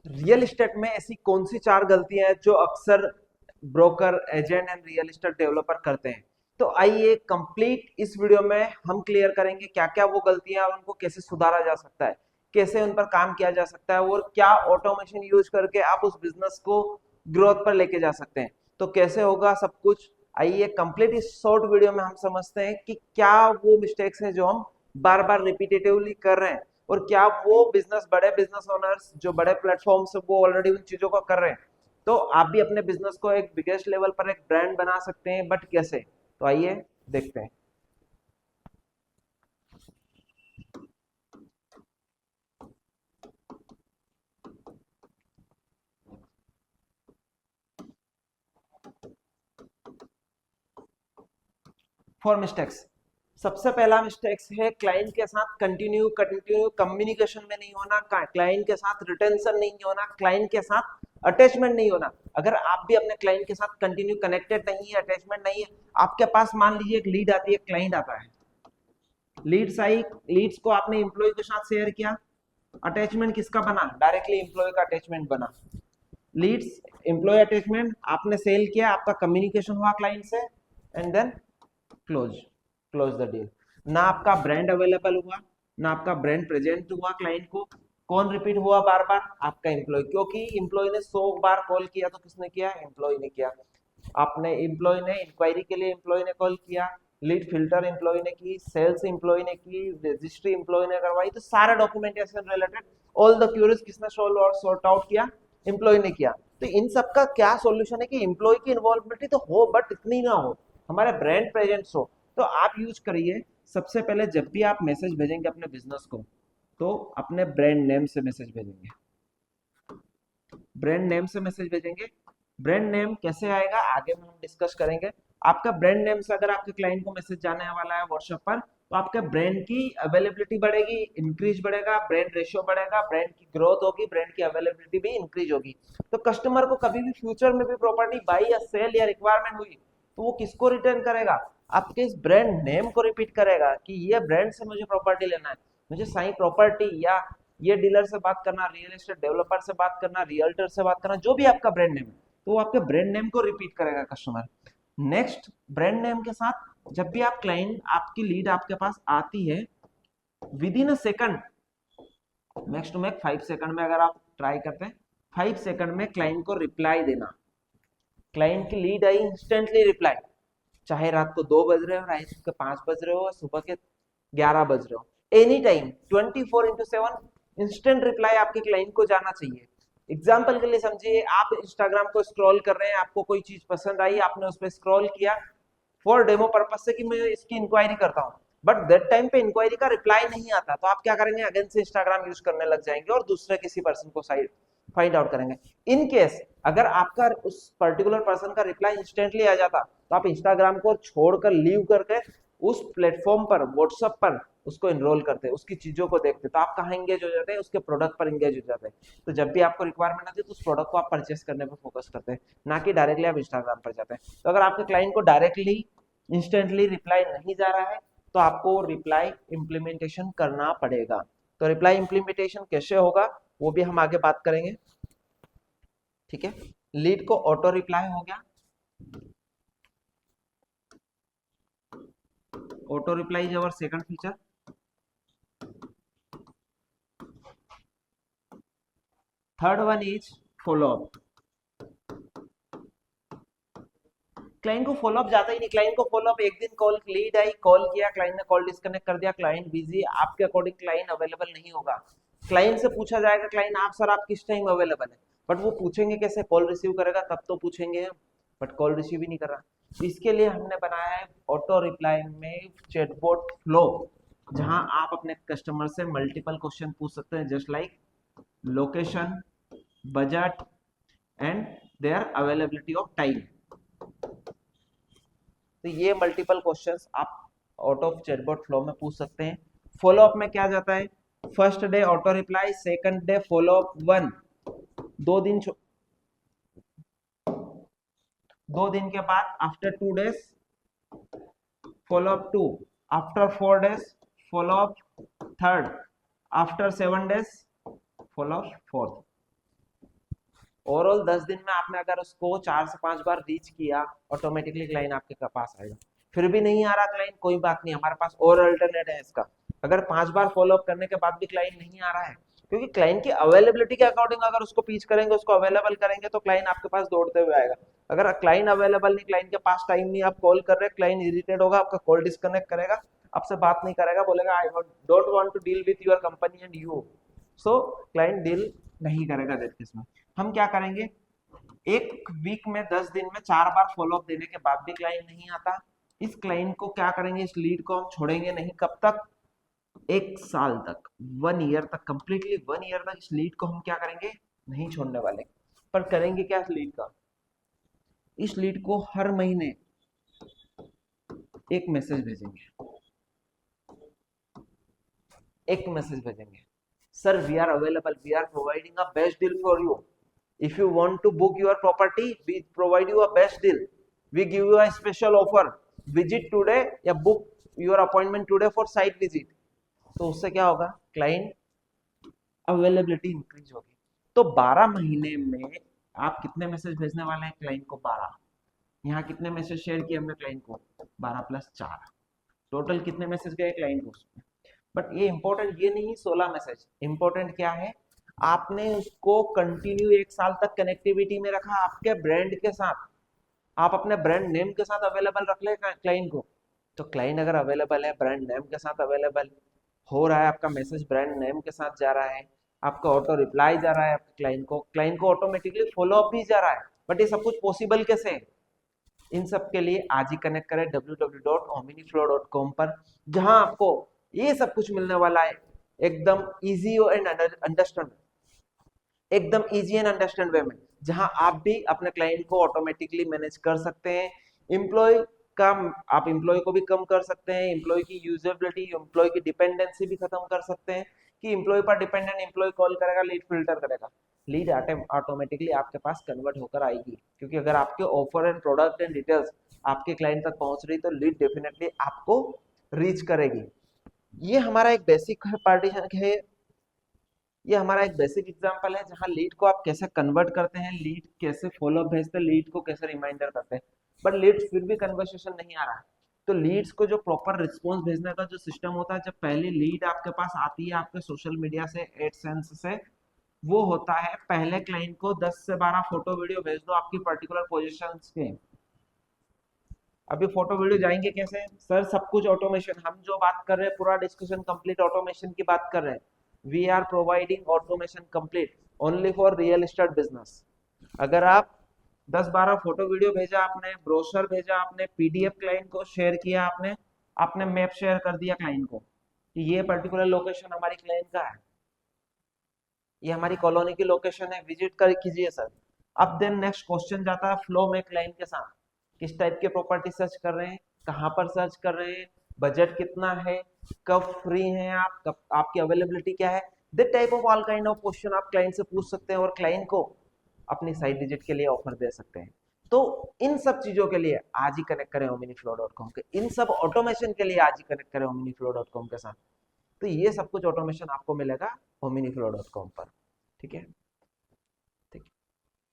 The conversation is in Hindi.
रियल एस्टेट में ऐसी कौन सी चार गलतियां हैं जो अक्सर broker, agent and real estate developer करते हैं? तो आइए कंप्लीट इस वीडियो में हम क्लियर करेंगे क्या क्या वो गलतियां हैं, उनको कैसे सुधारा जा सकता है, कैसे उन पर काम किया जा सकता है और क्या ऑटोमेशन यूज करके आप उस बिजनेस को ग्रोथ पर लेके जा सकते हैं। तो कैसे होगा सब कुछ, आइए कंप्लीट इस शॉर्ट वीडियो में हम समझते हैं कि क्या वो मिस्टेक्स हैं जो हम बार बार रिपीटेटिवली कर रहे हैं और क्या वो बिजनेस, बड़े बिजनेस ओनर्स जो बड़े प्लेटफॉर्म से वो ऑलरेडी उन चीजों को कर रहे हैं। तो आप भी अपने बिजनेस को एक बिगेस्ट लेवल पर एक ब्रांड बना सकते हैं, बट कैसे? तो आइए देखते हैं। फॉर मिस्टेक्स, सबसे पहला मिस्टेक्स है क्लाइंट के साथ कंटिन्यू कंटिन्यू कम्युनिकेशन में नहीं होना, क्लाइंट के साथ रिटेंशन नहीं होना, क्लाइंट के साथ अटैचमेंट नहीं होना। अगर आप भी अपने क्लाइंट के साथ कंटिन्यू कनेक्टेड नहीं है, अटैचमेंट नहीं है, आपके पास मान लीजिए एक लीड आती है, क्लाइंट आता है, लीड्स आई, लीड्स को आपने एम्प्लॉय के साथ शेयर किया, अटैचमेंट किसका बना? डायरेक्टली एम्प्लॉय का अटैचमेंट बना। लीड्स, एम्प्लॉय अटैचमेंट, आपने सेल किया, आपका कम्युनिकेशन हुआ क्लाइंट से, and then close, close the deal. ना आपका ब्रांड अवेलेबल हुआ, ना आपका ब्रांड प्रेजेंट हुआ क्लाइंट को। कौन रिपीट हुआ बार बार? आपका एम्प्लॉय, क्योंकि एम्प्लॉय ने 100 बार कॉल किया तो किसने किया? एम्प्लॉय ने किया। आपने एम्प्लॉय ने इंक्वायरी के लिए एम्प्लॉय ने कॉल किया, लीड फिल्टर एम्प्लॉय ने की, सेल्स एम्प्लॉय ने की, रजिस्ट्री एम्प्लॉय ने करवाई, तो सारा documentation related all the queries किसने सॉल्व और सॉर्ट आउट किया? एम्प्लॉय ने किया। तो इन सब का क्या सॉल्यूशन है कि एम्प्लॉय की इन्वॉल्वबिलिटी तो हो बट इतनी ना हो, हमारे ब्रांड प्रेजेंस हो। तो आप यूज करिए, सबसे पहले जब भी आप मैसेज भेजेंगे अपने बिजनेस को, तो अपने ब्रांड नेम से मैसेज भेजेंगे। ब्रांड नेम से मैसेज भेजेंगे। ब्रांड नेम कैसे आएगा आगे में हम डिस्कस करेंगे। आपका ब्रांड नेम से अगर आपके क्लाइंट को मैसेज जाने वाला है व्हाट्सएप पर, तो आपके ब्रांड की अवेलेबिलिटी बढ़ेगी, इंक्रीज बढ़ेगा, ब्रांड रेशियो बढ़ेगा, ब्रांड की ग्रोथ होगी, ब्रांड की अवेलेबिलिटी भी इंक्रीज होगी। तो कस्टमर को कभी भी फ्यूचर में भी प्रॉपर्टी बाई या सेल या रिक्वायरमेंट हुई, तो वो किसको रिटर्न करेगा? आपके इस ब्रांड नेम को रिपीट करेगा कि ये ब्रांड से मुझे प्रॉपर्टी लेना है, मुझे साई प्रॉपर्टी, या ये डीलर से बात करना, रियल एस्टेट डेवलपर से बात करना, रियल्टर से बात करना, जो भी आपका ब्रांड नेम है, तो वो आपके ब्रांड नेम को रिपीट करेगा कस्टमर। नेक्स्ट, ब्रांड नेम के साथ जब भी आप क्लाइंट, आपकी लीड आपके पास आती है, within a second, max to max 5 second में अगर आप ट्राई करते हैं, 5 सेकंड में क्लाइंट को रिप्लाई देना। क्लाइंट की लीड आई, इंस्टेंटली रिप्लाई, चाहे रात को 2 बज रहे हो, रात के 5 बज रहे हो, सुबह के 11 बज रहे हो, एनी टाइम 24/7 इंस्टेंट रिप्लाई आपके क्लाइंट को जाना चाहिए। एग्जाम्पल के लिए समझिए, आप इंस्टाग्राम को स्क्रॉल कर रहे हैं, आपको कोई चीज पसंद आई, आपने उस पर स्क्रॉल किया फॉर डेमो पर्पज से कि मैं इसकी इंक्वायरी करता हूँ, बट दैट टाइम पे इंक्वायरी का रिप्लाई नहीं आता, तो आप क्या करेंगे? अगेन से इंस्टाग्राम यूज करने लग जाएंगे और दूसरे किसी पर्सन को साइड फाइंड आउट करेंगे। इन केस अगर आपका उस पर्टिकुलर पर्सन का रिप्लाई इंस्टेंटली आ जाता, तो आप इंस्टाग्राम को छोड़कर, लीव करके उस प्लेटफॉर्म पर, व्हाट्सएप पर उसको इनरोल करते, उसकी चीजों को देखते, तो आप कहाँ एंगेज हो जाते हैं? उसके प्रोडक्ट पर एंगेज हो जाते हैं। तो जब भी आपको रिक्वायरमेंट आती है, तो उस प्रोडक्ट को आप परचेस करने पर फोकस करते हैं, ना कि डायरेक्टली आप इंस्टाग्राम पर जाते हैं। तो अगर आपके क्लाइंट को डायरेक्टली इंस्टेंटली रिप्लाई नहीं जा रहा है, तो आपको रिप्लाई इंप्लीमेंटेशन करना पड़ेगा। तो रिप्लाई इंप्लीमेंटेशन कैसे होगा वो भी हम आगे बात करेंगे, ठीक है। लीड को ऑटो रिप्लाई हो गया, auto reply is our second feature. Third one is follow up. Client को फॉलो अप जाता ही नहीं, क्लाइंट को फॉलो अप, एक दिन कॉल, लीड आई, कॉल किया, क्लाइंट ने कॉल डिस्कनेक्ट कर दिया, क्लाइंट बिजी, आपके अकॉर्डिंग क्लाइंट अवेलेबल नहीं होगा। क्लाइंट से पूछा जाएगा, क्लाइंट आप सर आप किस टाइम अवेलेबल है, बट वो पूछेंगे कैसे? कॉल रिसीव करेगा तब तो पूछेंगे, बट कॉल रिसीव ही नहीं कर रहा। तो इसके लिए हमने बनाया है ऑटो रिप्लाई में चैटबॉट फ्लो, जहां आप अपने कस्टमर से मल्टीपल क्वेश्चन पूछ सकते हैं, just like location, budget and their availability of time. तो ये मल्टीपल क्वेश्चंस आप आउट ऑफ चैटबॉट फ्लो में पूछ सकते हैं। फॉलो अप में क्या जाता है? First day auto reply, second day follow up 1, 2 दिन, 2 दिन के बाद after 2 days follow up 2, after 4 days follow up 3rd, after 7 days follow up 4th। Overall 10 दिन में आपने अगर उसको 4 से 5 बार रीच किया, ऑटोमेटिकली क्लाइंट आपके पास आएगा। फिर भी नहीं आ रहा क्लाइंट, कोई बात नहीं, हमारे पास और अल्टरनेट है इसका। अगर 5 बार फॉलोअप करने के बाद भी क्लाइंट नहीं आ रहा है, क्योंकि क्लाइंट की अवेलेबिलिटी के अकॉर्डिंग अगर उसको पीच करेंगे, उसको अवेलेबल करेंगे, तो क्लाइंट आपके पास दौड़ते हुए आएगा। अगर क्लाइंट अवेलेबल नहीं, क्लाइंट के पास टाइम नहीं, आप कॉल कर रहे हैं, क्लाइंट इरिटेट होगा, आपका कॉल डिस्कनेक्ट करेगा, आपसे बात नहीं करेगा, बोलेगा I don't want to deal with your company and you. So client deal नहीं करेगा दैट केस में। हम क्या करेंगे, एक वीक में 10 दिन में 4 बार फॉलोअप देने के बाद भी क्लाइंट नहीं आता, इस क्लाइंट को क्या करेंगे, इस लीड को हम छोड़ेंगे नहीं। कब तक? 1 साल तक, 1 ईयर तक, कंप्लीटली 1 ईयर तक इस लीड को हम क्या करेंगे, नहीं छोड़ने वाले। पर करेंगे क्या इस लीड का, इस लीड को हर महीने एक मैसेज भेजेंगे, एक मैसेज भेजेंगे, sir we are available, we are providing a best deal for you, if you want to book your property, we provide you a best deal, we give you a special offer, visit today या book your appointment today for site visit। तो उससे क्या होगा, क्लाइंट अवेलेबिलिटी इंक्रीज होगी। तो 12 महीने में आप कितने मैसेज भेजने वाले हैं क्लाइंट को, 12। यहाँ कितने मैसेज शेयर किए हमने क्लाइंट को, 12+4, टोटल कितने मैसेज गए क्लाइंट को उसमें। बट ये इंपॉर्टेंट ये नहीं 16 मैसेज, इंपॉर्टेंट क्या है, आपने उसको कंटिन्यू 1 साल तक कनेक्टिविटी में रखा आपके ब्रांड के साथ, आप अपने ब्रांड नेम के साथ अवेलेबल रख ले क्लाइंट को। तो क्लाइंट अगर अवेलेबल है, ब्रांड नेम के साथ अवेलेबल हो रहा है, आपका मैसेज ब्रांड नेम के साथ जा रहा है, आपका ऑटो रिप्लाई जा रहा है आपके क्लाइंट को ऑटोमेटिकली फॉलो अप भी जा रहा है। बट ये सब कुछ पॉसिबल कैसे है, इन सब के लिए आज ही कनेक्ट करें www.ominiflow.com पर, जहां आपको ये सब कुछ मिलने वाला है एकदम इजी एंड अंडरस्टैंड, एकदम इजी एंड अंडरस्टैंड वे में, जहां आप भी अपने क्लाइंट को ऑटोमेटिकली मैनेज कर सकते हैं। एम्प्लॉय का, आप एम्प्लॉय को भी कम कर सकते हैं, एम्प्लॉय की यूजेबिलिटी, एम्प्लॉय की डिपेंडेंसी भी खत्म कर सकते हैं, कि एम्प्लॉय पर डिपेंडेंट एम्प्लॉय कॉल करेगा, लीड फिल्टर करेगा, लीड ऑटोमेटिकली आपके पास कन्वर्ट होकर आएगी। क्योंकि अगर आपके offer and product and details आपके क्लाइंट तक पहुंच रही, तो लीड डेफिनेटली आपको रीच करेगी। ये हमारा एक बेसिक पार्टीशन है, ये हमारा एक बेसिक एग्जांपल है, जहां लीड को आप कैसे कन्वर्ट करते हैं, लीड कैसे फॉलो भेजते हैं, लीड को कैसे रिमाइंडर करते हैं। बट लीड फिर भी कन्वर्सेशन नहीं आ रहा है, तो लीड्स को जो प्रॉपर रिस्पॉन्स भेजने का जो सिस्टम होता है, जब पहली लीड आपके पास आती है आपके सोशल मीडिया से, एडसेंस से, वो होता है पहले क्लाइंट को 10 से 12 फोटो वीडियो भेज दो आपकी पर्टिकुलर पोजिशन के। अभी फोटो वीडियो जाएंगे कैसे सर, सब कुछ ऑटोमेशन, हम जो बात कर रहे हैं पूरा डिस्कशन कंप्लीट ऑटोमेशन की बात कर रहे हैं। We are providing automation complete only for real estate business. अगर आप 10-12 फोटो वीडियो भेजा आपने, ब्रोशर भेजा आपने, पीडीएफ क्लाइंट को शेयर किया आपने, आपने मैप शेयर कर दिया क्लाइंट को कि ये पर्टिकुलर लोकेशन हमारी क्लाइंट का है, ये हमारी कॉलोनी की लोकेशन है, विजिट कर कीजिए सर। अब देन नेक्स्ट क्वेश्चन जाता है फ्लो में क्लाइंट के साथ, किस टाइप के प्रॉपर्टी सर्च कर रहे हैं, कहाँ पर सर्च कर रहे हैं, बजट कितना है, कब फ्री हैं आप, कब आपकी अवेलेबिलिटी क्या है, that type of all kind of question आप क्लाइंट से पूछ सकते हैं और क्लाइंट को अपनी साइट विजिट के लिए ऑफर दे सकते हैं। तो इन सब चीजों के लिए आज ही कनेक्ट करें ominiflow.com के, इन सब ऑटोमेशन के लिए आज ही कनेक्ट करें ominiflow.com के साथ। तो ये सब कुछ ऑटोमेशन आपको मिलेगा ominiflow.com पर, ठीक है।